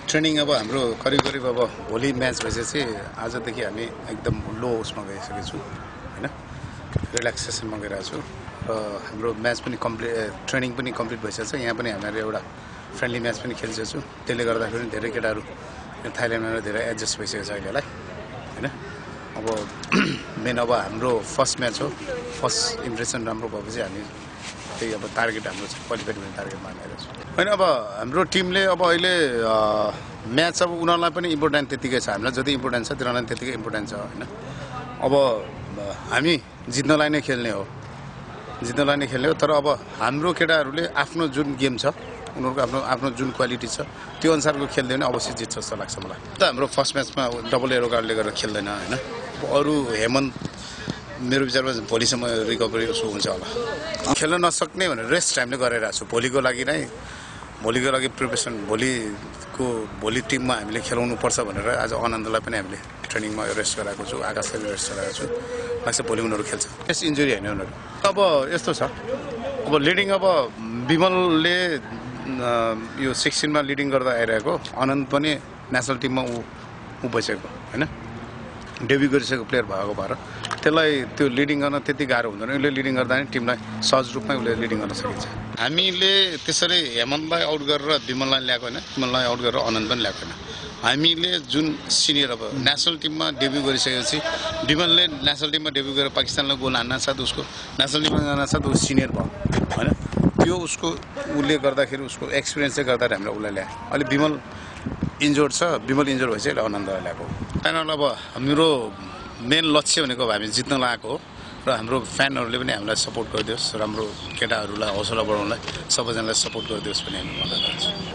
training अब हाम्रो करिब अब भोलि म्याच भइसकेपछि आजदेखि हामी एकदम लो उसमा गइसकेको छु हैन रिल्याक्सेसनमा गइरहेको छु र हाम्रो म्याच पनि ट्रेनिङ पनि कम्प्लिट भइसकेको छ यहाँ पनि हामीले एउटा फ्रेन्डली म्याच पनि खेलिसकेको छु त्यसले गर्दाखेरि धेरै केटाहरू थाइल्यान्डमा धेरै एडजस्ट भइसकेको छ अहिलेलाई हैन अब मेन अब हाम्रो फर्स्ट म्याच हो फर्स्ट इम्प्रेसन राम्रो भएपछि हामी त्यही अब टार्गेट हाम्रो क्वालिफाइड हुने टार्गेट मानेर छु हैन अब हाम्रो टिमले अब अहिले म्याच अब उनीहरुलाई पनि इम्पोर्टेन्ट त्यतिकै छ हामीलाई जति इम्पोर्टेन्ट छ तिनीहरुलाई त्यतिकै इम्पोर्टेन्ट छ हैन अब हामी जित्नलाई नै खेल्ने हो तर अब हाम्रो केटाहरूले आफ्नो जुन गेम छ उनीहरुको आफ्नो जुन क्वालिटी छ त्यो अनुसारको खेल्दै भने अवश्य जित्छ जस्तो लाग्छ मलाई त हाम्रो फर्स्ट म्याचमा डबल एरो कार्डले गरेर खेल्दैन हैन अरु हेमन्त मेरो विचारमा भोलिसम्म रिकभरी उसो हुन्छ होला खेल्न नसक्ने भनेर रेस्ट हामीले गरिरहेको छु भोलिको लागि प्रिपरेसन भोलि टिममा हामीले खेलाउनु पर्छ भनेर आज आनन्दलाई पनि हामीले ट्रेनिङमा रेस्ट गराएको छु आकाशलाई रेस्ट गराएको छु लाग्छ भोलि उनीहरु खेल्छ त्यस इन्जुरी हैन उनीहरु अब यस्तो छ अब लिडिङ अब विमलले यो 16 मा लिडिङ गर्दा आइरहेको आनन्द पनि नेशनल टिममा उ बसेको हैन डेब्यु गरिसकेको प्लेयर भएको भएर त्यसलाई त्यो लिडिङ गर्न त्यति गाह्रो हुँदैन उसले लिडिङ गर्दा नि टिमलाई सहज रूपमै उसले लिडिङ गर्न सकिन्छ हामीले त्यसरी हेमन्तलाई आउट गरेर विमललाई ल्याएको हैन विमललाई आउट गरेर आनन्द पनि ल्याएको हैन हामीले जुन सिनियर अब नेशनल टिममा डेब्यु गरिसकेपछि विमलले नेशनल टिममा डेब्यु गरेर पाकिस्तानलाई गोल हान्न साथ उसको नेशनल टिममा जान साथ उ सिनियर भयो हैन त्यो उसको उले गर्दाखेरि उसको एक्सपिरियन्सले गर्दा हामीले उलाई ल्याए अहिले विमल इन्जर्ड छ विमल इन्जर्ड भएपछि आनन्दलाई ल्याएको फाइनल अब हाम्रो मेन लक्ष्य भनेको हामी जित्न लागेको हो र हाम्रो फ्यानहरूले पनि हामीलाई सपोर्ट गरिदियोस् राम्रो केटाहरूलाई हौसला बढाउनलाई सबैजनालाई सपोर्ट गरिदियोस् भन्ने हामी भन्न चाहन्छु